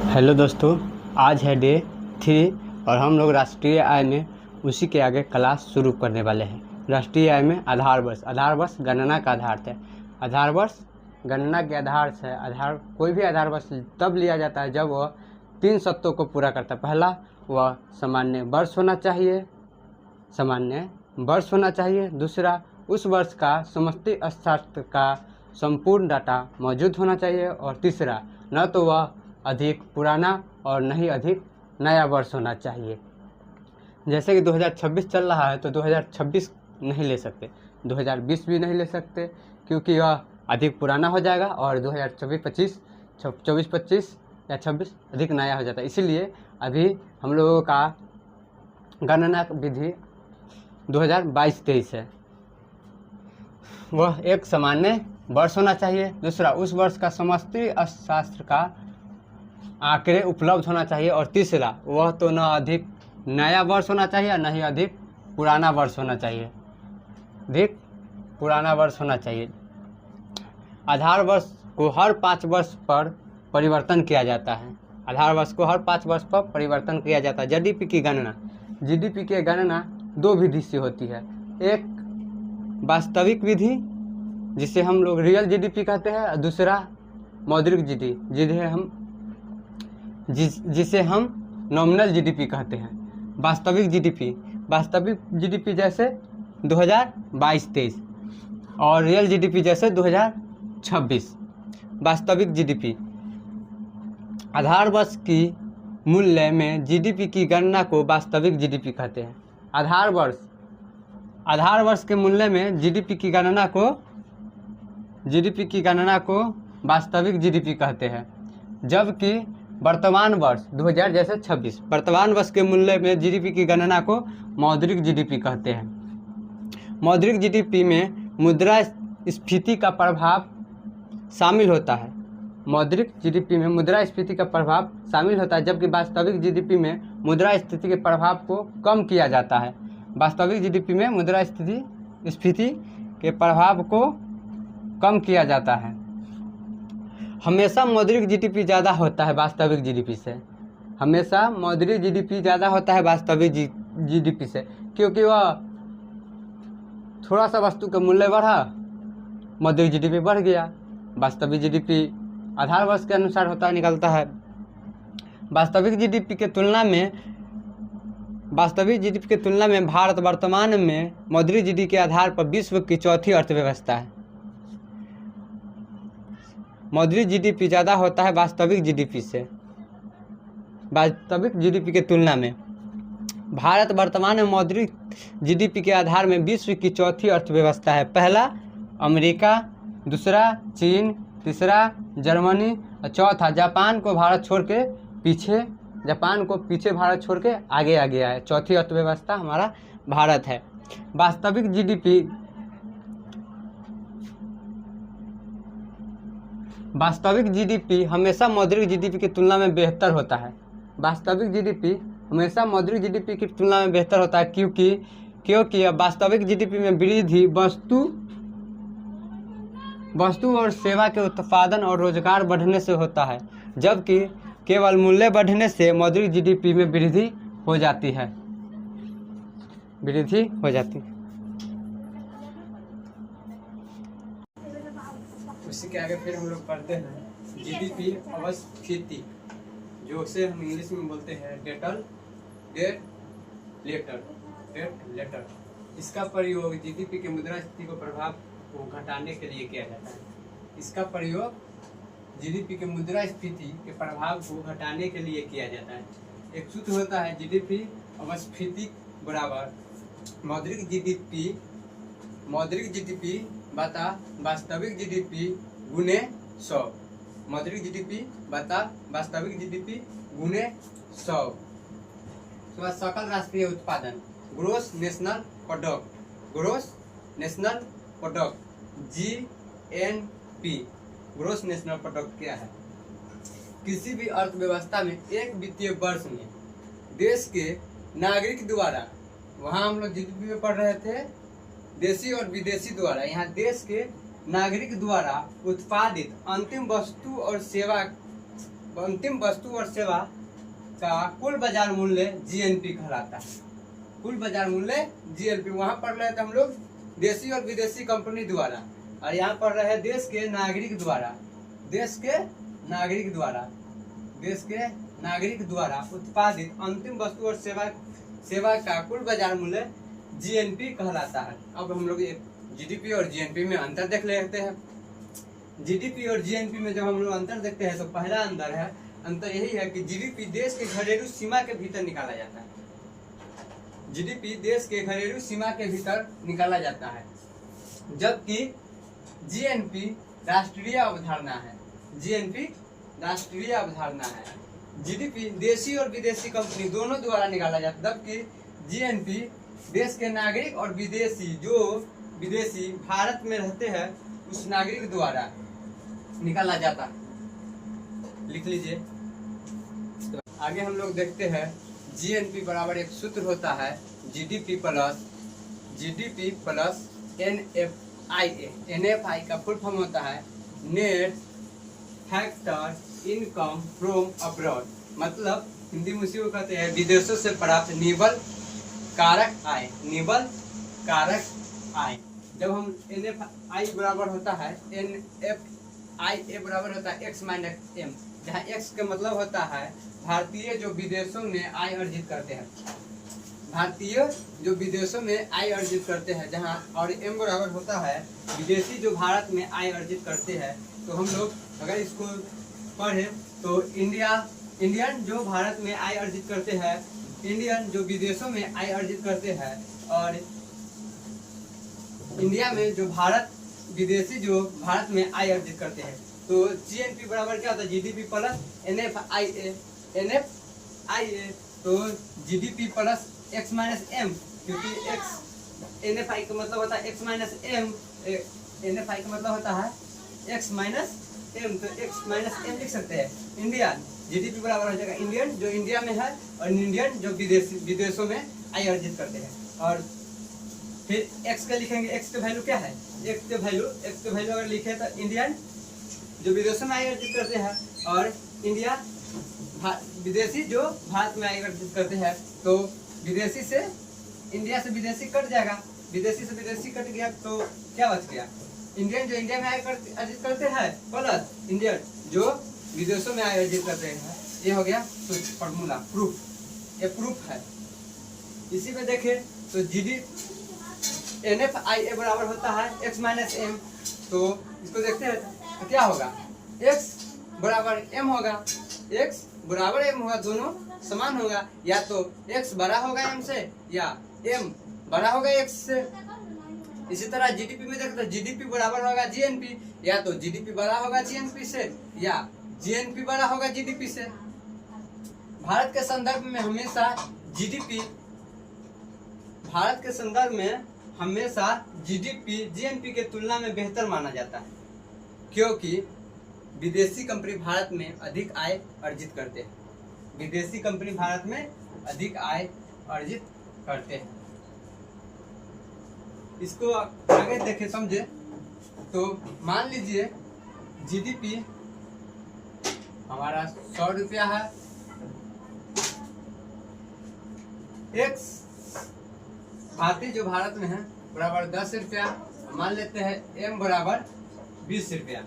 Hello दोस्तों, आज है डे 3 और हम लोग राष्ट्रीय आय में उसी के आगे क्लास शुरू करने वाले हैं। राष्ट्रीय आय में आधार वर्ष गणना का आधार है। आधार वर्ष गणना के आधार से कोई भी आधार वर्ष तब लिया जाता है जब वह 3 शर्तों को पूरा करता है। पहला, वह सामान्य वर्ष होना चाहिए। दूसरा, उस वर्ष का समष्टि अर्थशास्त्र का संपूर्ण डाटा मौजूद होना चाहिए। और तीसरा, न तो वह अधिक पुराना और न ही अधिक नया वर्ष होना चाहिए। जैसे कि 2026 चल रहा है तो 2026 नहीं ले सकते, 2020 भी नहीं ले सकते क्योंकि यह अधिक पुराना हो जाएगा और 2024-25 24-25 या 26 अधिक नया हो जाता है। इसीलिए अभी हम लोगों का गणना विधि 2022-23 है। वह एक सामान्य वर्ष होना चाहिए। दूसरा, उस वर्ष का समष्टि अर्थशास्त्र का आंकड़े उपलब्ध होना चाहिए। और तीसरा, वह तो न अधिक नया वर्ष होना चाहिए न ही अधिक पुराना वर्ष होना चाहिए। आधार वर्ष को हर 5 वर्ष पर परिवर्तन किया जाता है। जीडीपी की गणना 2 विधि से होती है। एक वास्तविक विधि जिसे हम लोग रियल जीडीपी कहते हैं, और दूसरा मौद्रिक जिसे हम नॉमिनल जीडीपी कहते हैं। वास्तविक जीडीपी जैसे 2022-23 और रियल जीडीपी जैसे 2026। वास्तविक जीडीपी आधार वर्ष की मूल्य में जीडीपी की गणना को वास्तविक जीडीपी कहते हैं। आधार वर्ष के मूल्य में जीडीपी की गणना को वास्तविक जीडीपी कहते हैं। जबकि वर्तमान वर्ष 2026 वर्तमान वर्ष के मूल्य में जीडीपी की गणना को मौद्रिक जीडीपी कहते हैं। मौद्रिक जीडीपी में मुद्रास्फीति का प्रभाव शामिल होता है। जबकि वास्तविक जीडीपी में मुद्रास्फीति के प्रभाव को कम किया जाता है। हमेशा मौद्रिक जीडीपी ज़्यादा होता है वास्तविक जीडीपी से। क्योंकि वह थोड़ा सा वस्तु का मूल्य बढ़ा, मौद्रिक जीडीपी बढ़ गया। वास्तविक जीडीपी आधार वर्ष के अनुसार निकलता है। वास्तविक जीडीपी के तुलना में भारत वर्तमान में मौद्रिक जीडीपी के आधार पर विश्व की चौथी अर्थव्यवस्था है। मौद्रिक जीडीपी ज़्यादा होता है वास्तविक जीडीपी के तुलना में। भारत वर्तमान में मौद्रिक जीडीपी के आधार में विश्व की चौथी अर्थव्यवस्था है। पहला अमेरिका, दूसरा चीन, तीसरा जर्मनी और चौथा जापान को पीछे भारत छोड़ के आगे आ गया है। चौथी अर्थव्यवस्था हमारा भारत है। वास्तविक जीडीपी हमेशा मौद्रिक जीडीपी की तुलना में बेहतर होता है। क्योंकि वास्तविक जीडीपी में वृद्धि वस्तु और सेवा के उत्पादन और रोजगार बढ़ने से होता है, जबकि केवल मूल्य बढ़ने से मौद्रिक जीडीपी में वृद्धि हो जाती है। उसी के आगे फिर हम लोग पढ़ते हैं जीडीपी अवस्थिति, जो से हम इंग्लिश में बोलते हैं डेट लेटर। इसका प्रयोग जीडीपी के मुद्रास्फीति को प्रभाव को घटाने के लिए किया जाता है। एक सूत्र होता है जीडीपी अवस्थिति बराबर मौद्रिक जीडीपी बता वास्तविक जीडीपी गुने 100। सकल राष्ट्रीय उत्पादन gross national product GNP। Gross national product क्या है? किसी भी अर्थव्यवस्था में एक वित्तीय वर्ष में देश के नागरिक द्वारा, वहाँ हम लोग जीडीपी में पढ़ रहे थे देशी और विदेशी द्वारा, यहाँ देश के नागरिक द्वारा उत्पादित अंतिम वस्तु और सेवा अंतिम वस्तु और सेवा का कुल बाजार मूल्य जीएनपी कहलाता है। कुल बाजार मूल्य जीएनपी। वहां पढ़ रहे थे हम लोग देशी और विदेशी कंपनी द्वारा, और यहाँ पढ़ रहे हैं देश के नागरिक द्वारा, देश के नागरिक द्वारा उत्पादित अंतिम वस्तु और सेवा का कुल बाजार मूल्य जीएनपी कहलाता है। अब हम लोग जीडीपी और जीएनपी में अंतर देख लेते हैं। जीडीपी और जीएनपी में जब हम लोग अंतर देखते हैं तो पहला अंतर यही है कि जीडीपी देश के घरेलू सीमा के भीतर निकाला जाता है। जीडीपी देश के घरेलू सीमा के भीतर निकाला जाता है, जबकि जीएनपी राष्ट्रीय अवधारणा है। जीएनपी राष्ट्रीय अवधारणा है। जीडीपी देशी और विदेशी कंपनी दोनों द्वारा निकाला जाता है, जबकि जीएनपी देश के नागरिक और विदेशी भारत में रहते हैं उस नागरिक द्वारा निकाला जाता है। लिख लीजिए। तो आगे हम लोग देखते हैं जीएनपी बराबर एक सूत्र होता है जीडीपी प्लस एनएफआईए। एनएफआई का फुल फॉर्म होता है net factor income from abroad, मतलब हिंदी में उसी को कहते हैं विदेशों से प्राप्त निवल कारक आय। जब हम एनएफआई बराबर होता है एनएफआईए बराबर होता है एक्स माइनस एम, जहाँ एक्स का मतलब होता है भारतीय जो विदेशों में आय अर्जित करते हैं, जहाँ, और एम बराबर होता है विदेशी जो भारत में आय अर्जित करते हैं। तो हम लोग अगर इसको पढ़े तो इंडियन जो भारत में आय अर्जित करते हैं, इंडियन जो विदेशों में आय अर्जित करते हैं, और इंडिया में जो विदेशी जो भारत में आय अर्जित करते हैं। तो जीएनपी बराबर क्या होता है जीडीपी प्लस एनएफआईए। तो GDP plus X minus M, क्योंकि एक्स एनएफआई का मतलब होता है एक्स माइनस एम, एनएफआई का मतलब होता है एक्स माइनस एम, तो एक्स माइनस एम लिख सकते हैं। इंडियन जीडीपी बराबर हो जाएगा इंडियन जो इंडिया में है, और इंडियन जो विदेशों में आय अर्जित करते हैं। और फिर एक्स का लिखेंगे, एक्स का वैल्यू क्या है, एक्स का वैल्यू अगर लिखे तो इंडियन जो विदेशों में आय अर्जित करते हैं, और विदेशी जो भारत में आय अर्जित करते हैं। तो विदेशी से इंडिया से विदेशी कट जाएगा, विदेशी से विदेशी कट गया तो क्या बच गया, इंडियन जो इंडिया में आय अर्जित करते हैं प्लस इंडियन जो विदेशों में आय अर्जित करते हैं। ये हो गया फॉर्मूला, प्रूफ, ये प्रूफ है। इसी में देखें तो एनएफआईए बराबर होता है एक्स माइनस एम। तो इसको देखते हैं तो क्या होगा, एक्स बराबर एम होगा, एक्स बराबर एम होगा, दोनों समान होगा, या तो एक्स बड़ा होगा एम से या एम बड़ा होगा एक्स से। इसी तरह जीडीपी में देखते हैं जीडीपी बराबर होगा जीएनपी, या तो जीडीपी बड़ा होगा जीएनपी से या जीएनपी बड़ा होगा जीडीपी से। भारत के संदर्भ में हमेशा जीडीपी जीएनपी के तुलना में बेहतर माना जाता है, क्योंकि विदेशी कंपनी भारत में अधिक आय अर्जित करते हैं। विदेशी कंपनी भारत में अधिक आय अर्जित करते हैं। इसको आगे देखें समझे तो मान लीजिए जीडीपी हमारा 100 रुपया है, एक्स भारतीय जो भारत में है बराबर 10 रुपया, मान लेते हैं एम बराबर 20 रुपया,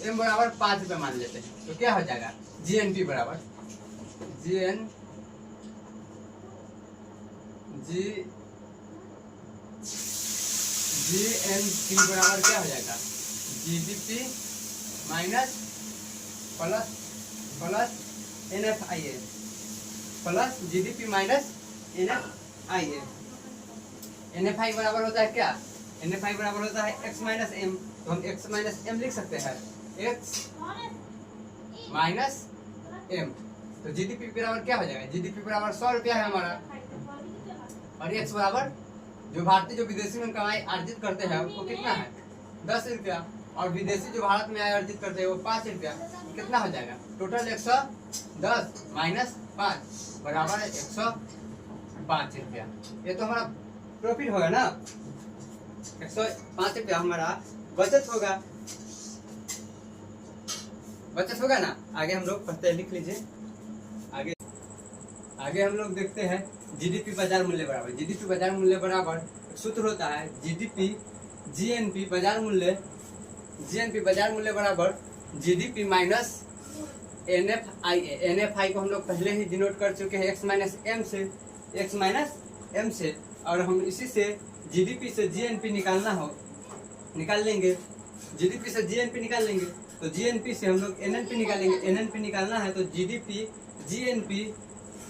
एम बराबर 5 रुपया मान लेते हैं। तो क्या हो जाएगा जीएनपी बराबर जीएनपी बराबर क्या हो जाएगा GDP minus plus NFIA plus GDP minus NFIA. NFI बराबर होता है क्या, एनएफआई बराबर होता है एक्स माइनस एम, तो हम एक्स माइनस एम लिख सकते हैं, एक्स माइनस एम। तो जीडीपी बराबर क्या हो जाएगा, जीडीपी बराबर 100 रुपया है हमारा, और एक्स बराबर जो भारतीय जो विदेशी में कमाई अर्जित करते हैं वो कितना है 10 रुपया, और विदेशी जो भारत में आय अर्जित करते हैं वो 5 रुपया। कितना हो जाएगा टोटल 110 माइनस 5 बराबर है 105 रुपया। ये तो हमारा प्रॉफिट होगा ना, 105 रुपया हमारा बचत होगा। बचत होगा ना। आगे हम लोग पढ़ते हैं, लिख लीजिए। आगे हम लोग देखते हैं जीडीपी बाजार मूल्य बराबर, जीडीपी बाजार मूल्य बराबर सूत्र होता है जीडीपी जीएनपी बाजार मूल्य, जीएनपी बाजार मूल्य बराबर जीडीपी माइनस एनएफआईए। एनएफआई को हम लोग पहले ही डिनोट कर चुके हैं एक्स माइनस एम से, और हम इसी से जीडीपी से जीएनपी निकाल लेंगे। जीडीपी से जीएनपी निकाल लेंगे तो जीएनपी से हम लोग एनएनपी निकालेंगे। एनएनपी निकालना है तो जीडीपी जीएनपी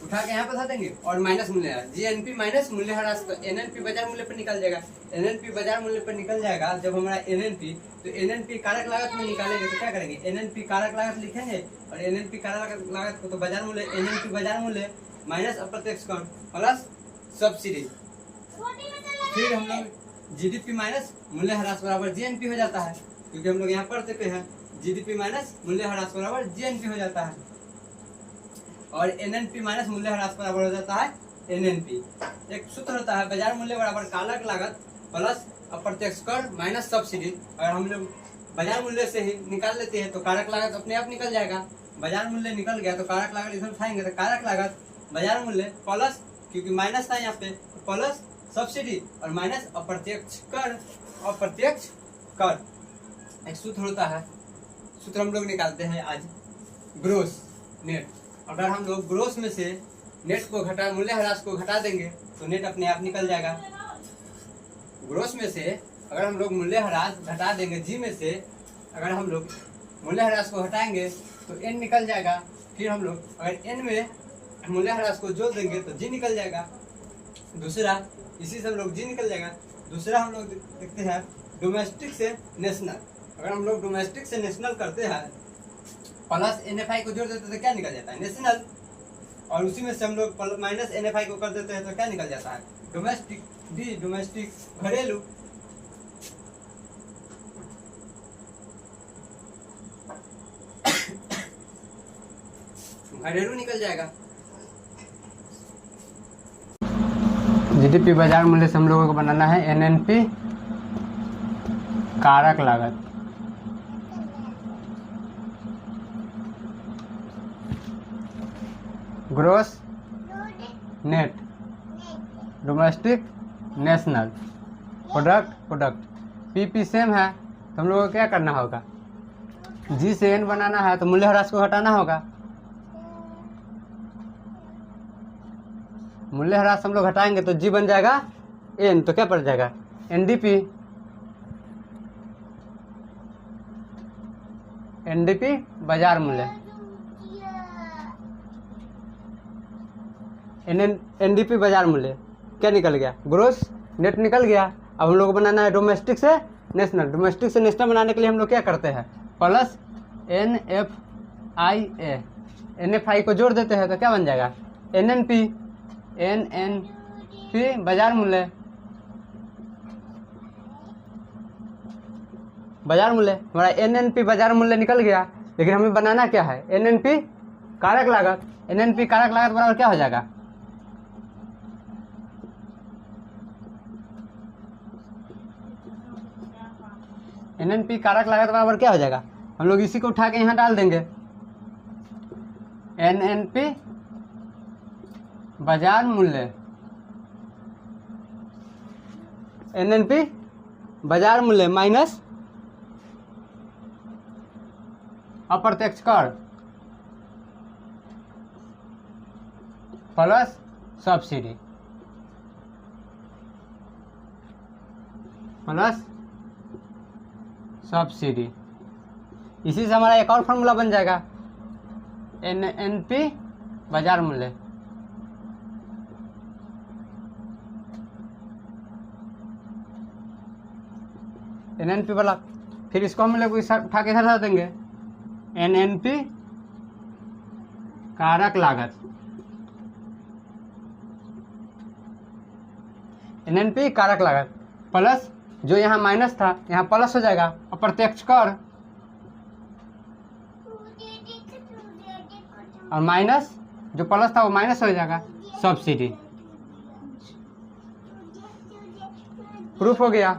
उठा के यहाँ बता देंगे और माइनस मूल्यह्रास, जीएनपी माइनस मूल्यह्रास, तो एनएनपी बाजार मूल्य पर निकल जाएगा। एनएनपी बाजार मूल्य पर निकल जाएगा जब हमारा एनएनपी, तो एनएनपी कारक लागत में निकालेंगे तो क्या करेंगे, एनएनपी कारक लागत लिखेंगे और एनएनपी कारक लागत को तो बाजार मूल्य, एनएनपी बाजार मूल्य माइनस अप्रत्यक्ष कर प्लस सब्सिडी, फिर हम लोग जीडीपी माइनस मूल्यह्रास बराबर जीएनपी हो जाता है, क्योंकि हम लोग यहाँ पढ़ चुके हैं जीडीपी माइनस मूल्यह्रास बराबर जीएनपी हो जाता है, और एनएनपी माइनस मूल्यह्रास बराबर हो जाता है एनएनपी। एक सूत्र होता है बाजार मूल्य बराबर कारक लागत प्लस अप्रत्यक्ष कर माइनस सब्सिडी, और हम लोग बाजार मूल्य से ही निकाल लेते हैं तो कारक लागत अपने आप निकल जाएगा। बाजार मूल्य निकल गया तो कारक लागत इसमें उठाएंगे तो कारक लागत बाजार मूल्य प्लस, क्योंकि माइनस था यहाँ पे, प्लस सब्सिडी और माइनस अप्रत्यक्ष कर। एक सूत्र होता है, सूत्र हम लोग निकालते हैं आज ग्रोस नेट। अगर हम लोग ग्रोस में से नेट को घटा, मूल्यह्रास को घटा देंगे तो नेट अपने आप निकल जाएगा। ग्रोस में से अगर हम लोग मूल्यह्रास घटा देंगे, जी में से अगर हम लोग मूल्यह्रास को हटाएंगे तो एन निकल जाएगा। फिर हम लोग अगर एन में मूल्यह्रास को जोड़ देंगे तो जी निकल जाएगा। दूसरा, इसी से हम लोग जी निकल जाएगा। दूसरा हम लोग देखते हैं डोमेस्टिक से नेशनल। अगर हम लोग डोमेस्टिक से नेशनल करते हैं प्लस एनएफआई को जोड़ देते हैं तो क्या निकल जाता है, नेशनल, और उसी में से हम लोग माइनस एनएफआई को कर देते हैं तो क्या निकल जाता है, डोमेस्टिक। डी डोमेस्टिक घरेलू, घरेलू निकल जाएगा। जीडीपी बाजार मूल्य से हम लोगों को बनाना है एनएनपी कारक लागत, gross net, domestic national, product. PP same है तो हम लोगों को क्या करना होगा, जी से एन बनाना है तो मूल्यह्रास को हटाना होगा। मूल्यह्रास हम लोग हटाएंगे तो जी बन जाएगा एन, तो क्या पड़ जाएगा एनडीपी, एनडीपी बाजार मूल्य, एनडीपी बाजार मूल्य क्या निकल गया, ग्रोस नेट निकल गया। अब हम लोग को बनाना है डोमेस्टिक से नेशनल। डोमेस्टिक से नेशनल बनाने के लिए हम लोग क्या करते हैं, प्लस एनएफआईए, एनएफआई को जोड़ देते हैं तो क्या बन जाएगा एनएनपी, एनएनपी बाजार मूल्य, हमारा एनएनपी बाजार मूल्य निकल गया। लेकिन हमें बनाना क्या है, एनएनपी कारक लागत। एनएनपी कारक लागत बराबर क्या हो जाएगा, एनएनपी कारक लागत बराबर क्या हो जाएगा, हम लोग इसी को उठा के यहाँ डाल देंगे। एनएनपी बाजार मूल्य, एनएनपी बाजार मूल्य माइनस अप्रत्यक्ष कर प्लस सब्सिडी, इसी से हमारा एक और फॉर्मूला बन जाएगा एनएनपी बाजार मूल्य, एनएनपी वाला। फिर इसको हम लोग उठा के इधर देंगे, एनएनपी कारक लागत, एनएनपी कारक लागत प्लस जो यहाँ माइनस था यहाँ प्लस हो जाएगा, अप्रत्यक्ष कर, और माइनस जो प्लस था वो माइनस हो जाएगा, सब्सिडी। प्रूफ हो गया।